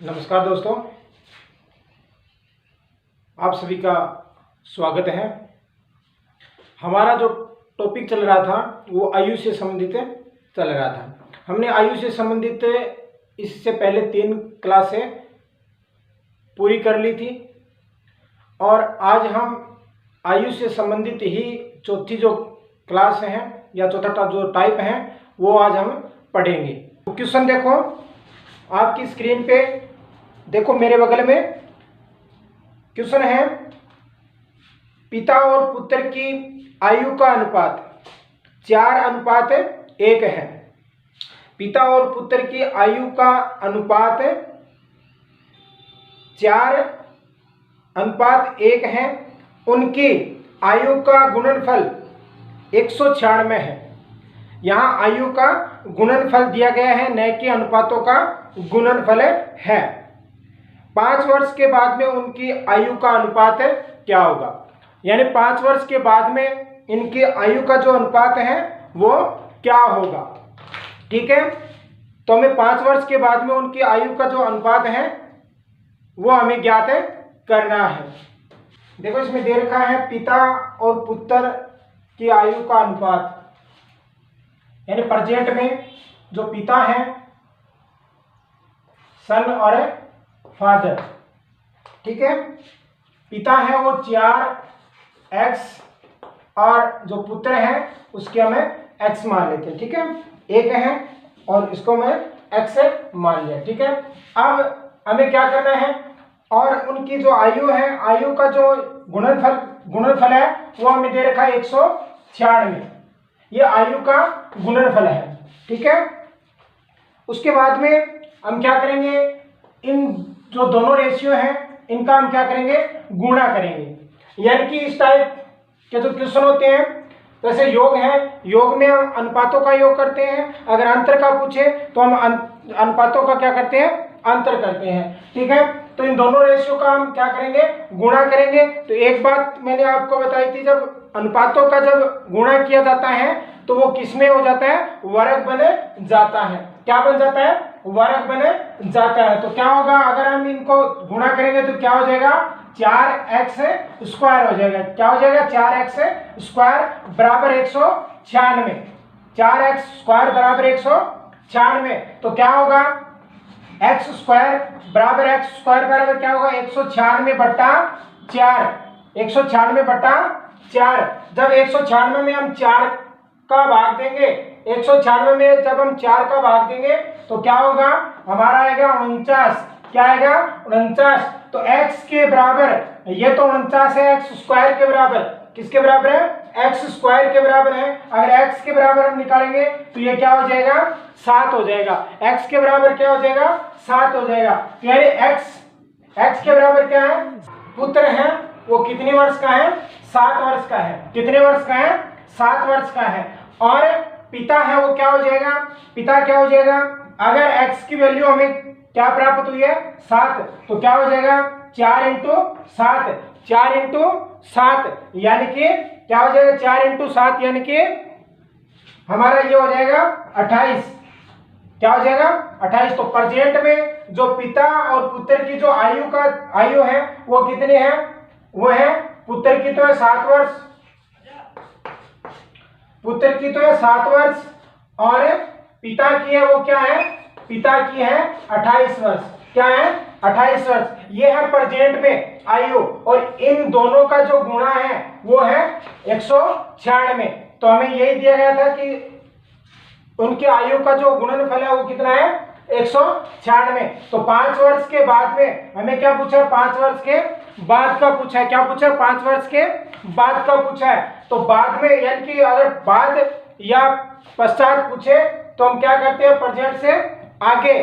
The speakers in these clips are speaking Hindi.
नमस्कार दोस्तों, आप सभी का स्वागत है। हमारा जो टॉपिक चल रहा था वो आयु से संबंधित चल रहा था। हमने आयु से संबंधित इससे पहले 3 क्लासें पूरी कर ली थी और आज हम आयु से संबंधित ही चौथी जो क्लास है या चौथा जो टाइप है वो आज हम पढ़ेंगे। तो क्वेश्चन देखो आपकी स्क्रीन पे, देखो मेरे बगल में क्वेश्चन है, पिता और पुत्र की आयु का अनुपात 4:1 है। पिता और पुत्र की आयु का अनुपात 4:1 है। उनकी आयु का गुणनफल 196 है। यहाँ आयु का गुणनफल दिया गया है, न कि अनुपातों का गुणनफल है। 5 वर्ष के बाद में उनकी आयु का अनुपात क्या होगा, यानी 5 वर्ष के बाद में इनकी आयु का जो अनुपात है वो क्या होगा। ठीक है, तो हमें 5 वर्ष के बाद में उनकी आयु का जो अनुपात है वो हमें ज्ञात करना है। देखो इसमें दे रखा है पिता और पुत्र की आयु का अनुपात, यानी प्रेजेंट में जो पिता है, सन और फादर। ठीक है, पिता है वो 4x और जो पुत्र है उसके हमें x मान लेते हैं। ठीक है, 1 है और इसको मैं x मान लिया। ठीक है, अब हमें क्या करना है, और उनकी जो आयु है, आयु का जो गुणनफल है वो हमें दे रखा है 196। ये आयु का गुणनफल है। ठीक है, उसके बाद में हम क्या करेंगे, इन जो दोनों रेशियो हैं इनका हम क्या करेंगे, गुणा करेंगे। यानी कि इस टाइप के जो क्वेश्चन होते हैं, जैसे योग है, योग में हम अनुपातों का योग करते हैं। अगर अंतर का पूछे तो हम अनुपातों का क्या करते हैं, अंतर करते हैं। ठीक है, तो इन दोनों रेशियो का हम क्या करेंगे, गुणा करेंगे। तो एक बात मैंने आपको बताई थी, जब अनुपातों का जब गुणा किया जाता है तो वो किसमें हो जाता है, वर्ग बन जाता है। क्या बन जाता है, वर्ग बन जाता है। तो क्या होगा, अगर हम इनको गुणा करेंगे तो क्या हो जाएगा, 4x स्क्वायर हो जाएगा। क्या हो जाएगा, 4x स्क्वायर बराबर 196। 4x स्क्वायर बराबर 196। तो क्या होगा, x स्क्वायर बराबर क्या होगा, 196/4। 196/4। जब 196 में हम 4 का भाग देंगे, 196 में जब हम 4 का भाग देंगे तो क्या होगा, हमारा आएगा 49। क्या आएगा, 49। तो x के बराबर, ये तो 49 है, x स्क्वायर के बराबर, किसके बराबर है, x स्क्वायर के बराबर है। अगर x के बराबर हम निकालेंगे तो ये क्या हो जाएगा, 7 हो जाएगा। x के बराबर क्या हो जाएगा, 7 हो जाएगा। यानी x के बराबर क्या है, पुत्र है वो कितने वर्ष का है, 7 वर्ष का है। कितने वर्ष का है, 7 वर्ष का है। और पिता है वो क्या हो जाएगा, पिता क्या हो जाएगा, अगर x की वैल्यू हमें क्या प्राप्त हुई है, 7, तो क्या हो जाएगा, 4 × 7। 4 × 7 यानी कि क्या हो जाएगा, 4 × 7 यानी कि हमारा ये हो जाएगा 28। क्या हो जाएगा, 28। तो प्रेजेंट में जो पिता और पुत्र की जो आयु है वो कितनी है, वो है, पुत्र की तो है 7 वर्ष, पुत्र की तो है 7 वर्ष, और पिता की है वो क्या है, पिता की है 28 वर्ष। क्या है, 28 वर्ष। ये है प्रेजेंट में आयु, और इन दोनों का जो गुणा है वो है 196। तो हमें यही दिया गया था कि उनके आयु का जो गुणनफल है वो कितना है, 196। तो 5 वर्ष के बाद में हमें क्या पूछा है, 5 वर्ष के बाद का पूछा है। क्या पूछा है, 5 वर्ष के बाद का पूछा है। तो बाद में, यानी कि अगर बाद या पश्चात पूछे तो हम क्या करते हैं, प्रेजेंट से आगे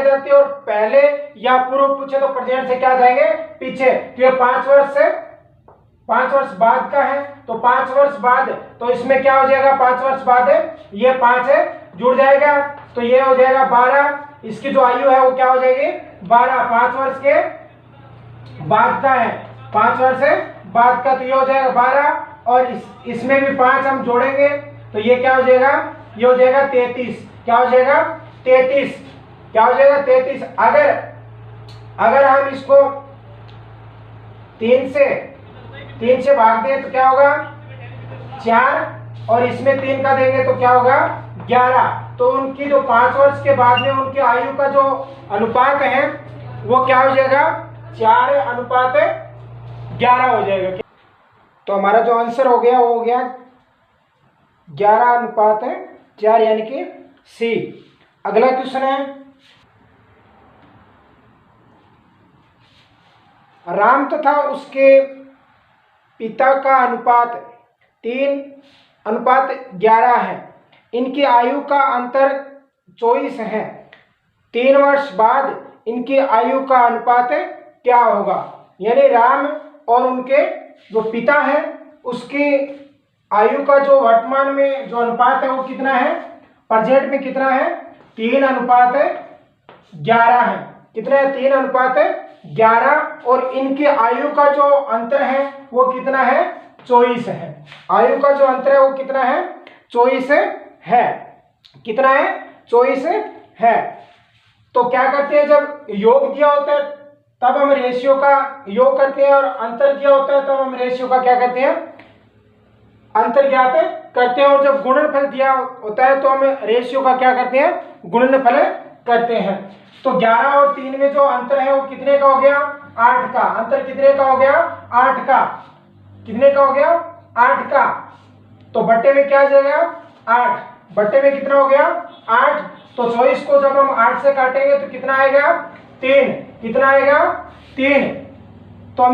जाते हैं, और पहले या पूर्व पूछे तो प्रेजेंट से क्या जाएंगे, पीछे। तो ये 5 वर्ष बाद का है, तो 5 वर्ष बाद, तो इसमें क्या हो जाएगा, 5 वर्ष बाद ये 5 जुड़ जाएगा, तो ये हो जाएगा 12। इसकी जो आयु है वो क्या हो जाएगी, 12। 5 वर्ष के बाद का है, 5 वर्ष बाद का, तो ये हो जाएगा 12, और इसमें भी 5 हम जोड़ेंगे तो ये क्या हो जाएगा, ये हो जाएगा 33। क्या हो जाएगा, 33। क्या हो जाएगा, 33। अगर अगर हम इसको 3 से भाग दें तो क्या होगा 4, और इसमें 3 का देंगे तो क्या होगा 11। तो उनकी जो 5 वर्ष के बाद में उनकी आयु का जो अनुपात है वो क्या हो जाएगा 4:11 हो जाएगा। तो हमारा जो आंसर हो गया वो हो गया 11:4, यानी कि सी। अगला क्वेश्चन है, राम तथा उसके पिता का अनुपात 3:11 है। इनकी आयु का अंतर 24 है। 3 वर्ष बाद इनकी आयु का अनुपात क्या होगा? यानी राम और उनके जो पिता है उसकी आयु का जो वर्तमान में जो अनुपात है वो कितना है, प्रेजेंट में कितना है 3:11 है। कितना है 3:11, और इनकी आयु का जो अंतर है वो कितना है 24 है। आयु का जो अंतर है वो कितना है 24 है। कितना है 24 है। तो क्या करते हैं, जब योग दिया होता है तब हम रेशियो का योग करते हैं, और अंतर दिया होता है तब हम रेशियो का क्या करते हैं अंतर ज्ञात करते हैं, और जब गुणनफल दिया होता है तो हम रेशियो का क्या करते हैं गुणनफल करते हैं। तो 11 और 3 में जो अंतर है वो कितने का हो गया 8 का। अंतर कितने का हो गया 8 का। कितने का हो गया 8 का। तो बट्टे में क्या आ जाएगा 8, बट्टे में कितना हो गया 8। तो 24 को जब हम 8 से काटेंगे तो कितना आएगा 3। कितना आएगा 3। तो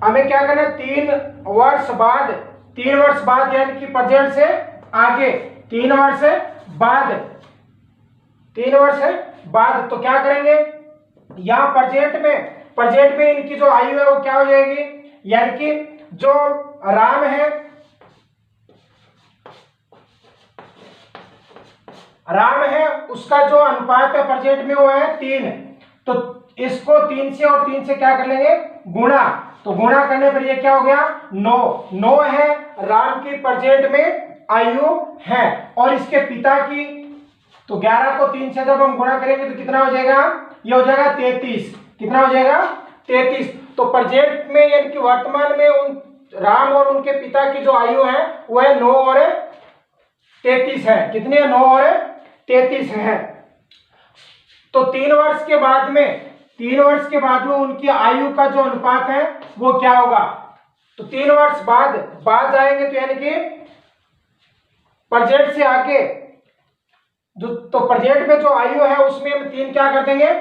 हमें क्या करना है 3 वर्ष बाद, 3 वर्ष बाद यानी कि प्रेजेंट से आगे 3 वर्ष बाद, 3 वर्ष बाद तो क्या करेंगे यहां प्रेजेंट में इनकी जो आयु है वो क्या हो जाएगी, यानी कि जो राम है उसका जो अनुपात है प्रेजेंट में वो है 3। तो इसको 3 से और 3 से क्या कर लेंगे गुणा। तो गुणा करने पर ये क्या हो गया 9 है राम की प्रेजेंट में आयु है, और इसके पिता की तो 11 को 3 से जब हम गुणा करेंगे तो कितना हो जाएगा, ये हो जाएगा 33। कितना हो जाएगा 33। तो प्रेजेंट में यानी कि वर्तमान में उन राम और उनके पिता की जो आयु है वो है 9 और 33 है। कितनी है 9 और 33 है। तो 3 वर्ष के बाद में उनकी आयु का जो अनुपात है वो क्या होगा। तो 3 वर्ष बाद जाएंगे तो यानी कि प्रेजेंट से आगे तो प्रेजेंट में जो आयु है उसमें हम 3 क्या कर देंगे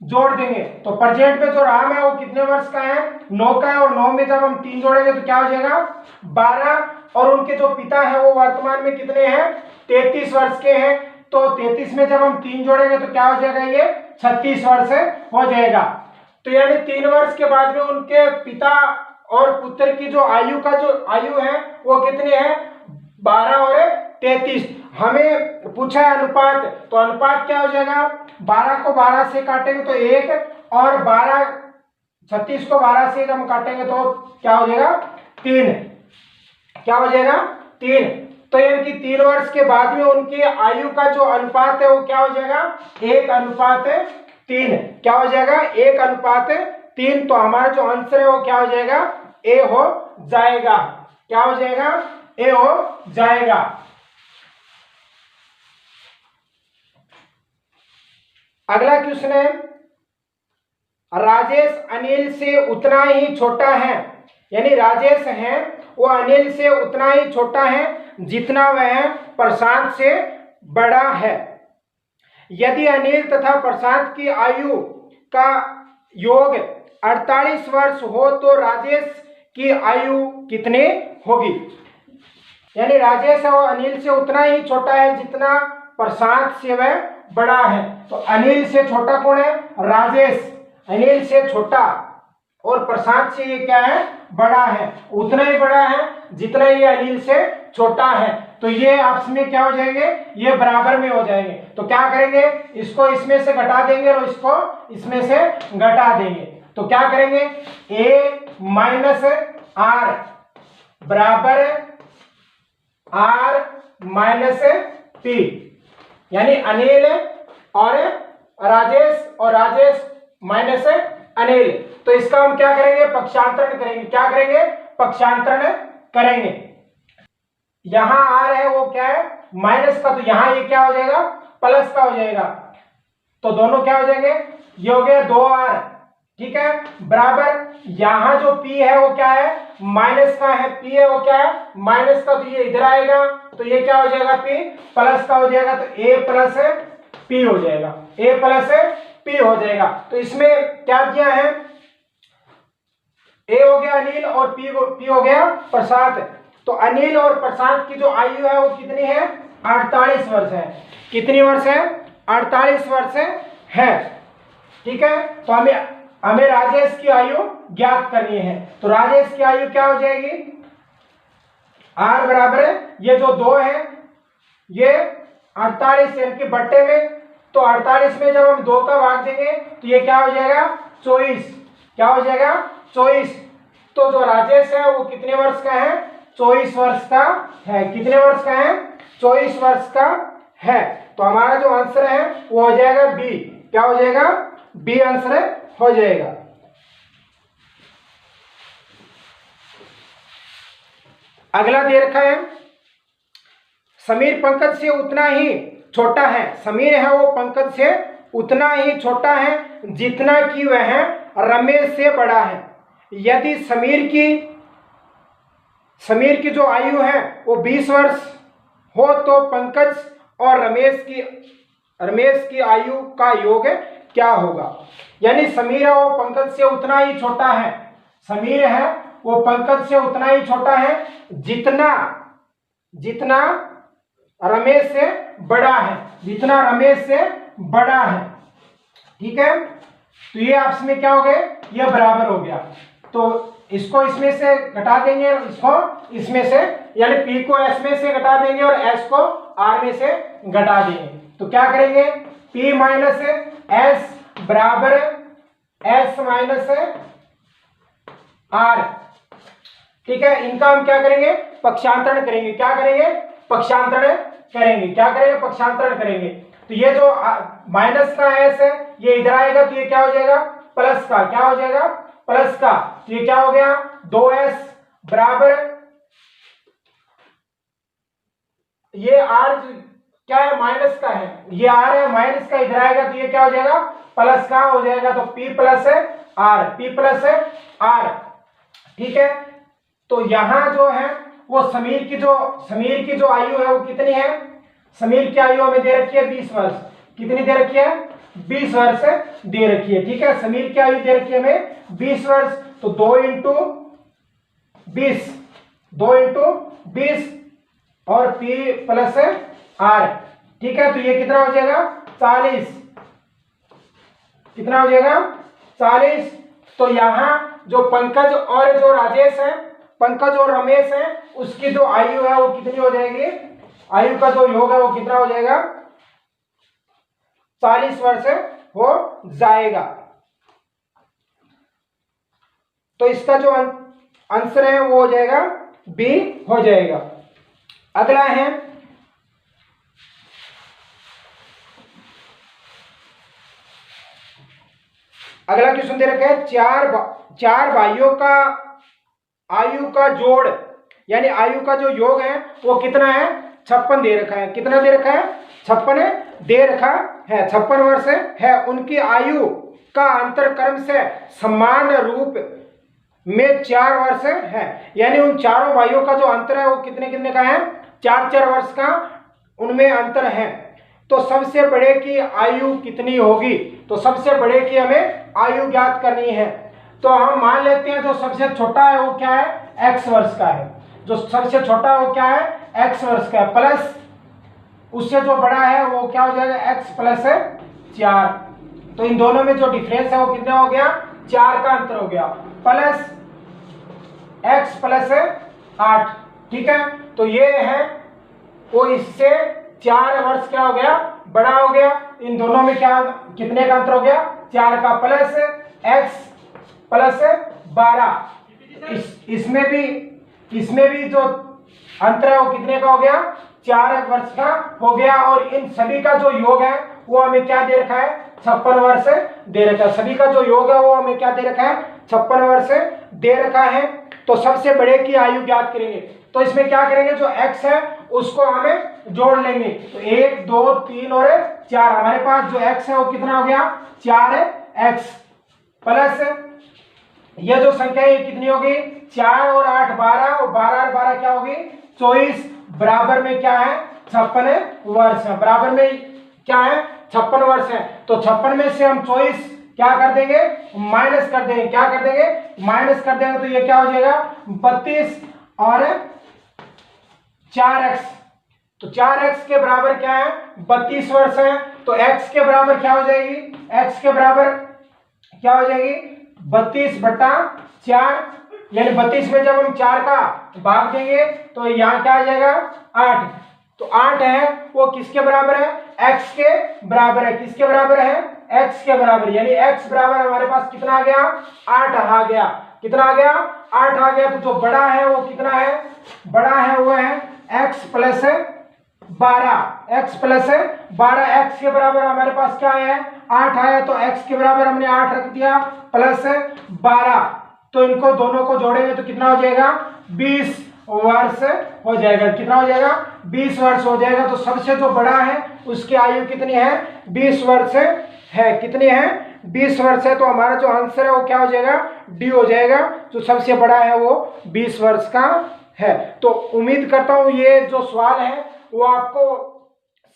जोड़ देंगे। तो प्रेजेंट में जो राम है वो कितने वर्ष का है 9 का है, और 9 में जब हम 3 जोड़ेंगे तो क्या हो जाएगा 12, और उनके जो पिता है वो वर्तमान में कितने हैं 33 वर्ष के हैं। तो 33 में जब हम 3 जोड़ेंगे तो क्या हो जाएगा ये 36 वर्ष हो जाएगा। तो यानी 3 वर्ष के बाद में उनके पिता और पुत्र की जो आयु है वो कितनी है 12 और 33। हमें पूछा है अनुपात, तो अनुपात क्या हो जाएगा 12 को 12 से काटेंगे तो 1, और 36 को 12 से जब हम काटेंगे तो क्या हो जाएगा 3। क्या हो जाएगा 3। तो यानी कि 3 वर्ष के बाद में उनकी आयु का जो अनुपात है वो क्या हो जाएगा 1:3। क्या हो जाएगा 1:3। तो हमारा जो आंसर है वो क्या हो जाएगा ए हो जाएगा। क्या हो जाएगा ए हो जाएगा। अगला क्वेश्चन है, राजेश अनिल से उतना ही छोटा है। यानी राजेश है वो अनिल से उतना ही छोटा है जितना वह प्रशांत से बड़ा है। यदि अनिल तथा प्रशांत की आयु का योग 48 वर्ष हो तो राजेश की आयु कितनी होगी। यानी राजेश है वो अनिल से उतना ही छोटा है जितना प्रशांत से वह बड़ा है। तो अनिल से छोटा कौन है राजेश, अनिल से छोटा, और प्रशांत से ये क्या है बड़ा है, उतना ही बड़ा है जितना ये अनिल से छोटा है। तो ये आपस में क्या हो जाएंगे ये बराबर में हो जाएंगे। तो क्या करेंगे इसको इसमें से घटा देंगे और इसको इसमें से घटा देंगे। तो क्या करेंगे a माइनस आर बराबर आर माइनस पी। यानी अनिल और राजेश और राजेश माइनस अनिल। तो इसका हम क्या करेंगे, पक्षांतरण करेंगे। क्या करेंगे, पक्षांतरण करेंगे। यहां आर है वो क्या है, माइनस का, तो यहां ये क्या हो जाएगा, प्लस का हो जाएगा। तो दोनों क्या हो जाएंगे, ये हो गया 2r, ठीक है, बराबर यहां जो p है वो क्या है, माइनस का है, p है वो क्या है, माइनस का, तो ये इधर आएगा, तो ये क्या हो जाएगा, p प्लस का हो जाएगा, तो a प्लस p हो जाएगा, a प्लस p हो जाएगा। तो इसमें क्या दिया है, a हो गया अनिल और p हो गया प्रशांत। तो अनिल और प्रशांत की जो आयु है वो कितनी है, 48 वर्ष है। कितनी वर्ष है, 48 वर्ष है, ठीक है। तो हमें राजेश की आयु ज्ञात करनी है। तो राजेश की आयु क्या हो जाएगी, आर बराबर है, ये जो 2 है ये 48 इनके बट्टे में, तो 48 में जब हम 2 का भाग देंगे तो ये क्या हो जाएगा, 24। क्या हो जाएगा, 24। तो जो राजेश है वो कितने वर्ष का है, 24 वर्ष का है। कितने वर्ष का है, 24 वर्ष का है। तो हमारा जो आंसर है वो हो जाएगा बी। क्या हो जाएगा, बी आंसर हो जाएगा। अगला दे रखा है, समीर पंकज से उतना ही छोटा है। समीर है वो पंकज से उतना ही छोटा है जितना कि वह रमेश से बड़ा है। यदि समीर की जो आयु है वो 20 वर्ष हो तो पंकज और रमेश की आयु का योग क्या होगा। यानी समीर है वो पंकज से उतना ही छोटा है, समीर है वो पंकज से उतना ही छोटा है जितना रमेश से बड़ा है, जितना रमेश से बड़ा है, ठीक है। तो ये आपस में क्या हो गए, ये बराबर हो गया। तो इसको इसमें से घटा देंगे, इसको इसमें से, यानी p को s में से घटा देंगे और s को r में से घटा देंगे। तो क्या करेंगे, p माइनस s बराबर s माइनस r, ठीक है। इनका हम क्या करेंगे, पक्षांतरण करेंगे। क्या करेंगे, पक्षांतरण करेंगे। क्या करेंगे, पक्षांतरण करेंगे। तो ये जो माइनस का s है ये इधर आएगा, तो ये क्या हो जाएगा, प्लस का। क्या हो जाएगा, प्लस का। तो ये क्या हो गया, 2s बराबर, ये r क्या है, माइनस का है, ये r है माइनस का, इधर आएगा तो ये क्या हो जाएगा, प्लस का हो जाएगा। तो p plus r, p plus r, ठीक है। तो यहां जो है वो समीर की जो आयु है वो कितनी है, समीर की आयु हमें दे रखी है 20 वर्ष। कितनी दे रखी है, 20 वर्ष दे रखी है, ठीक है। समीर की आयु दे रखी है हमें 20 वर्ष। तो 2 इंटू 20 और p प्लस r, ठीक है। तो ये कितना हो जाएगा, 40। कितना हो जाएगा, 40। तो यहां जो पंकज और जो राजेश है, पंकज और रमेश है, उसकी जो आयु है वो कितनी हो जाएगी, आयु का जो योग है वो कितना हो जाएगा, 40 वर्ष हो जाएगा। तो इसका जो आंसर है वो हो जाएगा बी हो जाएगा। अगला है, अगला क्वेश्चन दे रखा है, चार भाइयों का आयु का जोड़, यानी आयु का जो योग है वो कितना है, 56 दे रखा है। कितना दे रखा है, 56 दे रखा है, 56 वर्ष है। उनकी आयु का अंतर क्रम से समान रूप में 4 वर्ष है। यानी उन चारों भाइयों का जो अंतर है वो कितने कितने का है, 4 वर्ष का उनमें अंतर है। तो सबसे बड़े की आयु कितनी होगी, तो सबसे बड़े की हमें आयु ज्ञात करनी है। तो हम मान लेते हैं जो सबसे छोटा है वो क्या है, x वर्ष का है। जो सबसे छोटा है वो क्या है, x वर्ष का है, प्लस उससे जो बड़ा है वो क्या हो जाएगा, x प्लस 4। तो इन दोनों में जो डिफरेंस है वो कितना हो गया, 4 का अंतर हो गया, प्लस x प्लस 8, ठीक है। तो ये है वो इससे 4 वर्ष क्या हो गया, बड़ा हो गया। इन दोनों में क्या, कितने का अंतर हो गया, 4 का, प्लस x प्लस 12। इसमें भी जो अंतर है वो कितने का हो गया, 4 वर्ष का हो गया। और इन सभी का जो योग है वो हमें क्या दे रखा है, 56 वर्ष दे रखा है। सभी का जो योग है वो हमें क्या दे रखा है, 56 वर्ष दे रखा है। तो सबसे बड़े की आयु ज्ञात करेंगे, तो इसमें क्या करेंगे, जो x है उसको हमें जोड़ लेंगे। तो 1 2 3 और 4, हमारे पास जो x है वो कितना हो गया, 4x प्लस ये जो संख्या है कितनी होगी, 4 और 8 12, और 12 और 12 क्या होगी, 24, बराबर में क्या है, 56 वर्ष है। बराबर में क्या है, 56 वर्ष है। तो 56 में से हम 24 क्या कर देंगे, माइनस कर देंगे। क्या कर देंगे, माइनस कर देंगे। तो ये क्या हो जाएगा, 32 और 4x। तो 4x के बराबर क्या है, 32 वर्ष है। तो x के बराबर क्या हो जाएगी, x के बराबर क्या हो जाएगी, 32/4, यानी 32 में जब हम 4 का भाग देंगे तो यहाँ क्या आ जाएगा, 8। तो 8 है वो किसके बराबर है, x के बराबर है। किसके बराबर है, x के बराबर, यानी x बराबर हमारे पास कितना आ गया, 8 आ गया। कितना आ गया, 8 आ गया। तो जो बड़ा है वो कितना है, बड़ा है वो है x plus 12, x plus 12, x के बराबर हमारे पास क्या है, 8 आया। तो x के बराबर हमने 8 रख दिया प्लस 12। तो इनको दोनों को जोड़ेंगे तो कितना हो जाएगा, 20 वर्ष हो जाएगा। कितना हो जाएगा, 20 वर्ष हो जाएगा। तो सबसे जो बड़ा है उसकी आयु कितनी है, 20 वर्ष है। कितनी है, 20 वर्ष है। तो हमारा जो आंसर है वो क्या हो जाएगा, डी हो जाएगा। जो सबसे बड़ा है वो 20 वर्ष का है। तो उम्मीद करता हूं ये जो सवाल है वो आपको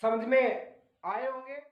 समझ में आए होंगे।